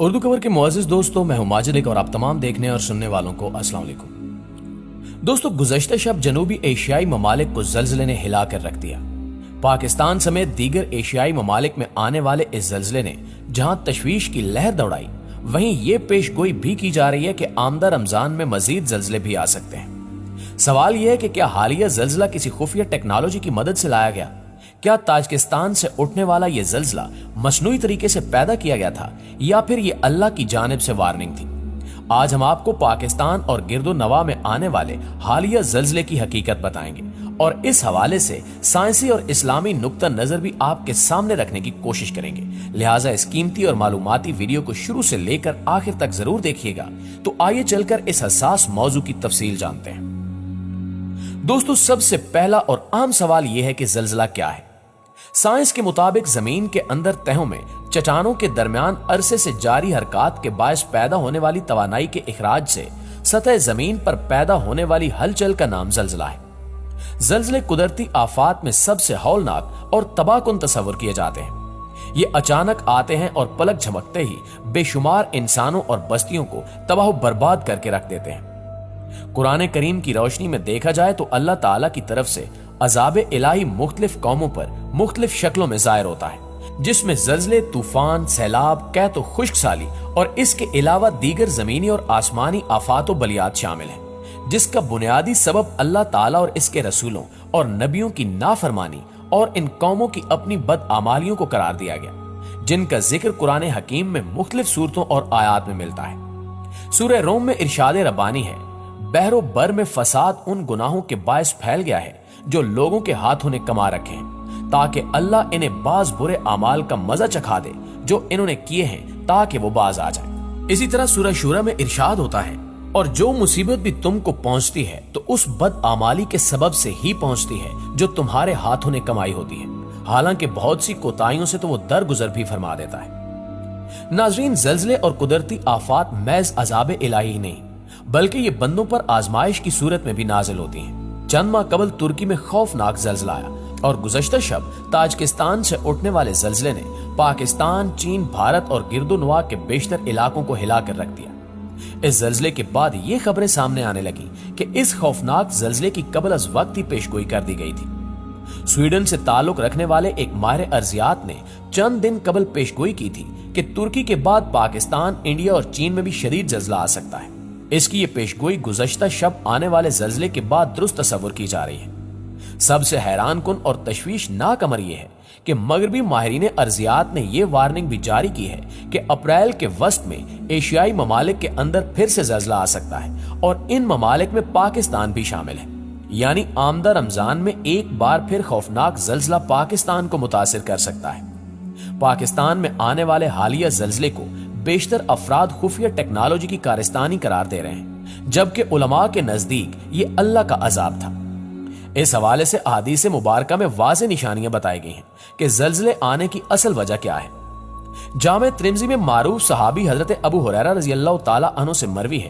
اردو کور کے معزز دوستوں، میں ہوں ماجد اور آپ تمام دیکھنے اور سننے والوں کو السلام علیکم۔ دوستو، گزشتہ شب جنوبی ایشیائی ممالک کو زلزلے نے ہلا کر رکھ دیا۔ پاکستان سمیت دیگر ایشیائی ممالک میں آنے والے اس زلزلے نے جہاں تشویش کی لہر دوڑائی، وہیں یہ پیش گوئی بھی کی جا رہی ہے کہ آمدہ رمضان میں مزید زلزلے بھی آ سکتے ہیں۔ سوال یہ ہے کہ کیا حالیہ زلزلہ کسی خفیہ ٹیکنالوجی کی مدد سے لایا گیا؟ کیا تاجکستان سے اٹھنے والا یہ زلزلہ مصنوعی طریقے سے پیدا کیا گیا تھا یا پھر یہ اللہ کی جانب سے وارننگ تھی؟ آج ہم آپ کو پاکستان اور گرد و نواح میں آنے والے حالیہ زلزلے کی حقیقت بتائیں گے اور اس حوالے سے سائنسی اور اسلامی نقطہ نظر بھی آپ کے سامنے رکھنے کی کوشش کریں گے۔ لہٰذا اس قیمتی اور معلوماتی ویڈیو کو شروع سے لے کر آخر تک ضرور دیکھیے گا۔ تو آئیے چل کر اس حساس موضوع کی تفصیل جانتے ہیں۔ دوستو، سب سے پہلا اور عام سوال یہ ہے کہ زلزلہ کیا ہے؟ سائنس کے مطابق زمین کے اندر تہوں میں چٹانوں کے درمیان عرصے سے جاری حرکات کے باعث پیدا ہونے والی توانائی کے اخراج سے سطح زمین پر پیدا ہونے والی ہلچل کا نام زلزلہ ہے۔ زلزلے قدرتی آفات میں سب سے ہولناک اور تباہ کن تصور کیے جاتے ہیں۔ یہ اچانک آتے ہیں اور پلک جھپکتے ہی بے شمار انسانوں اور بستیوں کو تباہ و برباد کر کے رکھ دیتے ہیں۔ قرآن کریم کی روشنی میں دیکھا جائے تو اللہ تعالیٰ کی طرف سے عذاب الہی مختلف قوموں پر مختلف شکلوں میں ظاہر ہوتا ہے، جس میں زلزلے، طوفان، سیلاب، قحط و خشک سالی اور اس کے علاوہ دیگر زمینی اور آسمانی آفات و بلیات شامل ہیں، جس کا بنیادی سبب اللہ تعالیٰ اور اس کے رسولوں اور نبیوں کی نافرمانی اور ان قوموں کی اپنی بدعمالیوں کو قرار دیا گیا، جن کا ذکر قرآن حکیم میں مختلف صورتوں اور آیات میں ملتا ہے۔ سورہ روم میں ارشاد ربانی ہے، بحر و بر میں فساد ان گناہوں کے باعث پھیل گیا ہے جو لوگوں کے ہاتھوں نے کما رکھے ہیں، تاکہ اللہ انہیں بعض برے اعمال کا مزہ چکھا دے جو انہوں نے کیے ہیں، تاکہ وہ باز آ جائیں۔ اسی طرح سورہ شورى میں ارشاد ہوتا ہے، اور جو مصیبت بھی تم کو پہنچتی ہے تو اس بد اعمالی کے سبب سے ہی پہنچتی ہے جو تمہارے ہاتھوں نے کمائی ہوتی ہے، حالانکہ بہت سی کوتاہیوں سے تو وہ درگزر بھی فرما دیتا ہے۔ ناظرین، زلزلے اور قدرتی آفات محض عذاب الہی ہی نہیں، بلکہ یہ بندوں پر آزمائش کی صورت میں بھی نازل ہوتی ہیں۔ چند ماہ قبل ترکی میں خوفناک زلزلہ آیا اور گزشتہ شب تاجکستان سے اٹھنے والے زلزلے نے پاکستان، چین، بھارت اور گرد و نواح کے بیشتر علاقوں کو ہلا کر رکھ دیا۔ اس زلزلے کے بعد یہ خبریں سامنے آنے لگیں کہ اس خوفناک زلزلے کی قبل از وقت ہی پیش گوئی کر دی گئی تھی۔ سویڈن سے تعلق رکھنے والے ایک ماہر ارضیات نے چند دن قبل پیش گوئی کی تھی کہ ترکی کے بعد پاکستان، انڈیا اور چین میں بھی شدید زلزلہ آ سکتا ہے۔ اس کی یہ پیش گوئی گزشتہ شب آنے والے زلزلے کے بعد درست تصور کی جا رہی ہے۔ سب سے حیران کن اور تشویشناک امر یہ ہے کہ مغربی ماہرین ارضیات نے یہ وارننگ بھی جاری کی ہے کہ اپریل کے وسط میں ایشیائی ممالک کے اندر پھر سے زلزلہ آ سکتا ہے اور ان ممالک میں پاکستان بھی شامل ہے، یعنی آمدہ رمضان میں ایک بار پھر خوفناک زلزلہ پاکستان کو متاثر کر سکتا ہے۔ پاکستان میں آنے والے حالیہ زلزلے کو بیشتر افراد خفیہ ٹیکنالوجی کی کارستانی قرار دے رہے ہیں، جبکہ علماء کے نزدیک یہ اللہ کا عذاب تھا۔ اس حوالے سے احادیث مبارکہ میں واضح نشانیاں بتائی گئی ہیں کہ زلزلے آنے کی اصل وجہ کیا ہے۔ جامع ترمذی میں معروف صحابی حضرت ابو ہریرہ رضی اللہ تعالیٰ عنہ سے مروی ہے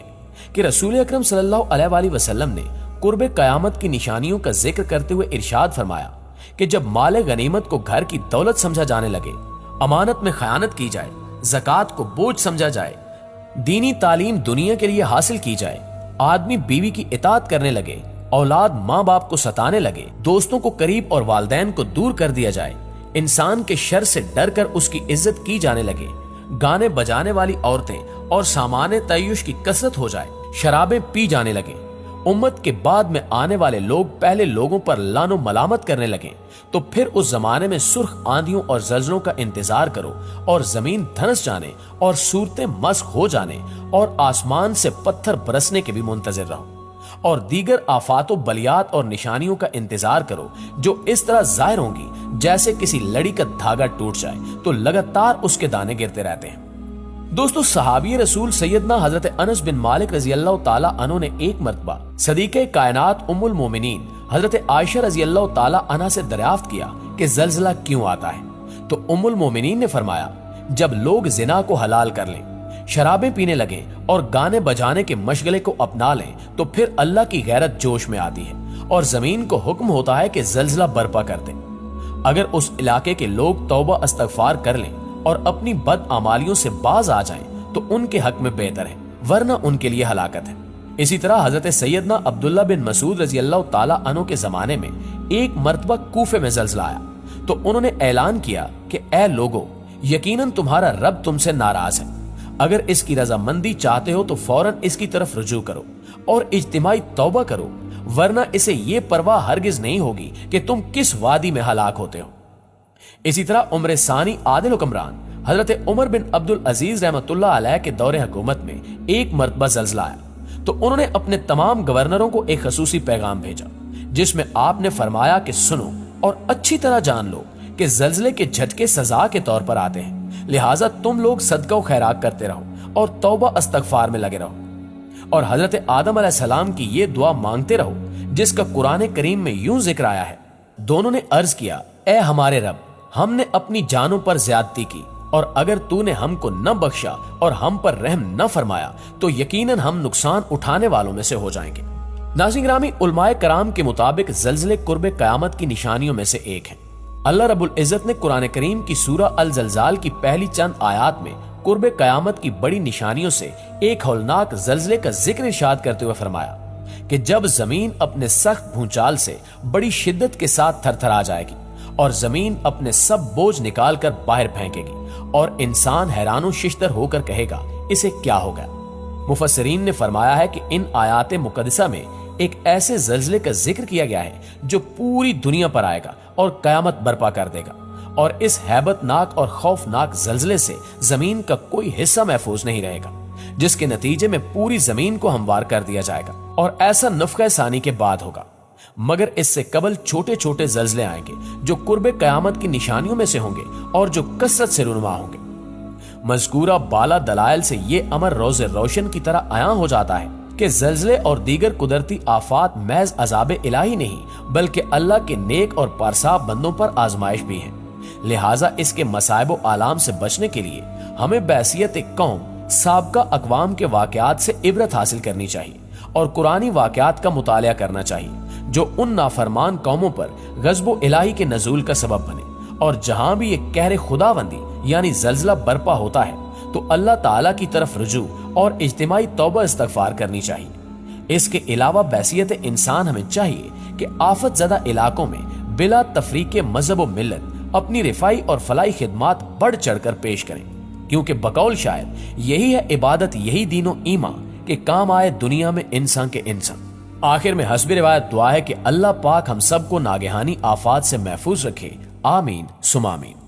کہ رسول اکرم صلی اللہ علیہ وآلہ وسلم نے قرب قیامت کی نشانیوں کا ذکر کرتے ہوئے ارشاد فرمایا کہ جب مال غنیمت کو گھر کی دولت سمجھا جانے لگے، امانت میں خیانت کی جائے، زکوٰۃ کو بوجھ سمجھا جائے، دینی تعلیم دنیا کے لیے حاصل کی جائے، آدمی بیوی کی اطاعت کرنے لگے، اولاد ماں باپ کو ستانے لگے، دوستوں کو قریب اور والدین کو دور کر دیا جائے، انسان کے شر سے ڈر کر اس کی عزت کی جانے لگے، گانے بجانے والی عورتیں اور سامان تعیش کی کثرت ہو جائے، شرابیں پی جانے لگیں، امت کے بعد میں آنے والے لوگ پہلے لوگوں پر لعن و ملامت کرنے لگیں، تو پھر اس زمانے میں سرخ آندھیوں اور زلزلوں کا انتظار کرو اور زمین دھنس جانے اور صورتیں مسخ ہو جانے اور آسمان سے پتھر برسنے کے بھی منتظر رہو، اور دیگر آفات و بلیات اور نشانیوں کا انتظار کرو جو اس طرح ظاہر ہوں گی جیسے کسی لڑی کا دھاگا ٹوٹ جائے تو لگاتار اس کے دانے گرتے رہتے ہیں۔ دوستو، صحابی رسول سیدنا حضرت انس بن مالک رضی اللہ تعالیٰ عنہ نے ایک مرتبہ صدیقہ کائنات ام المومنین حضرت عائشہ رضی اللہ تعالیٰ عنہ سے دریافت کیا کہ زلزلہ کیوں آتا ہے، تو ام المومنین نے فرمایا، جب لوگ زنا کو حلال کر لیں، شرابیں پینے لگیں اور گانے بجانے کے مشغلے کو اپنا لیں، تو پھر اللہ کی غیرت جوش میں آتی ہے اور زمین کو حکم ہوتا ہے کہ زلزلہ برپا کر دیں۔ اگر اس علاقے کے لوگ توبہ استغفار کر لیں اور اپنی بد اعمالیوں سے باز آ جائیں تو ان کے حق میں بہتر ہے، ورنہ ان کے لیے ہلاکت ہے۔ اسی طرح حضرت سیدنا عبداللہ بن مسعود رضی اللہ تعالیٰ عنہ کے زمانے میں ایک مرتبہ کوفے میں زلزلہ آیا تو انہوں نے اعلان کیا کہ اے لوگو، یقیناً تمہارا رب تم سے ناراض ہے، اگر اس کی رضامندی چاہتے ہو تو فوراً اس کی طرف رجوع کرو اور اجتماعی توبہ کرو، ورنہ اسے یہ پرواہ ہرگز نہیں ہوگی کہ تم کس وادی میں ہلاک ہوتے ہو۔ اسی طرح عمر ثانی عادل حکمران حضرت عمر بن عبد العزیز رحمۃ اللہ علیہ کے دور حکومت میں ایک مرتبہ زلزلہ آیا تو انہوں نے اپنے تمام گورنروں کو ایک خصوصی پیغام بھیجا جس میں آپ نے فرمایا کہ سنو اور اچھی طرح جان لو کہ زلزلے کے جھٹکے سزا کے طور پر آتے ہیں، لہٰذا تم لوگ صدقہ و خیرات کرتے رہو اور توبہ استغفار میں لگے رہو، اور حضرت آدم علیہ السلام کی یہ دعا مانگتے رہو جس کا قرآن کریم میں یوں ذکر آیا ہے۔ دونوں نے عرض کیا، اے ہمارے رب، ہم نے اپنی جانوں پر زیادتی کی، اور اگر تو نے ہم کو نہ بخشا اور ہم پر رحم نہ فرمایا تو یقیناً ہم نقصان اٹھانے والوں میں سے ہو جائیں گے۔ ناظرین گرامی، علماء کرام کے مطابق زلزلے قرب قیامت کی نشانیوں میں سے ایک ہیں۔ اللہ رب العزت نے قرآن کریم کی سورہ الزلزال کی پہلی چند آیات میں قرب قیامت کی بڑی نشانیوں سے ایک ہولناک زلزلے کا ذکر ارشاد کرتے ہوئے فرمایا کہ جب زمین اپنے سخت بھونچال سے بڑی شدت کے ساتھ تھر تھرا جائے گی اور زمین اپنے سب بوجھ نکال کر باہر پھینکے گی اور انسان حیران و ششدر ہو کر کہے گا اسے کیا ہو گیا۔ مفسرین نے فرمایا ہے کہ ان آیات مقدسہ میں ایک ایسے زلزلے کا ذکر کیا گیا ہے جو پوری دنیا پر آئے گا اور قیامت برپا کر دے گا، اور اس ہیبت ناک اور خوفناک زلزلے سے زمین کا کوئی حصہ محفوظ نہیں رہے گا، جس کے نتیجے میں پوری زمین کو ہموار کر دیا جائے گا، اور ایسا نفخہ ثانی کے بعد ہوگا۔ مگر اس سے قبل چھوٹے چھوٹے زلزلے آئیں گے جو قرب قیامت کی نشانیوں میں سے ہوں گے اور جو کثرت سے رونما ہوں گے۔ مذکورہ بالا دلائل سے یہ امر روز روشن کی طرح عیاں ہو جاتا ہے کہ زلزلے اور دیگر قدرتی آفات محض عذاب الہی نہیں بلکہ اللہ کے نیک اور پارسا بندوں پر آزمائش بھی ہیں، لہٰذا اس کے مصائب و آلام سے بچنے کے لیے ہمیں بحیثیت قوم سابقہ اقوام کے واقعات سے عبرت حاصل کرنی چاہیے اور قرآنی واقعات کا مطالعہ کرنا چاہیے جو ان نافرمان قوموں پر غضب و الہی کے نزول کا سبب بنے، اور جہاں بھی یہ قہر خداوندی یعنی زلزلہ برپا ہوتا ہے تو اللہ تعالیٰ کی طرف رجوع اور اجتماعی توبہ استغفار کرنی چاہیے۔ اس کے علاوہ بحیثیت انسان ہمیں چاہیے کہ آفت زدہ علاقوں میں بلا تفریق مذہب و ملت اپنی رفائی اور فلاحی خدمات بڑھ چڑھ کر پیش کریں، کیونکہ بقول شاعر یہی ہے عبادت، یہی دین و ایمان کہ کام آئے دنیا میں انسان کے انسان۔ آخر میں حسب روایت دعا ہے کہ اللہ پاک ہم سب کو ناگہانی آفات سے محفوظ رکھے، آمین ثم آمین۔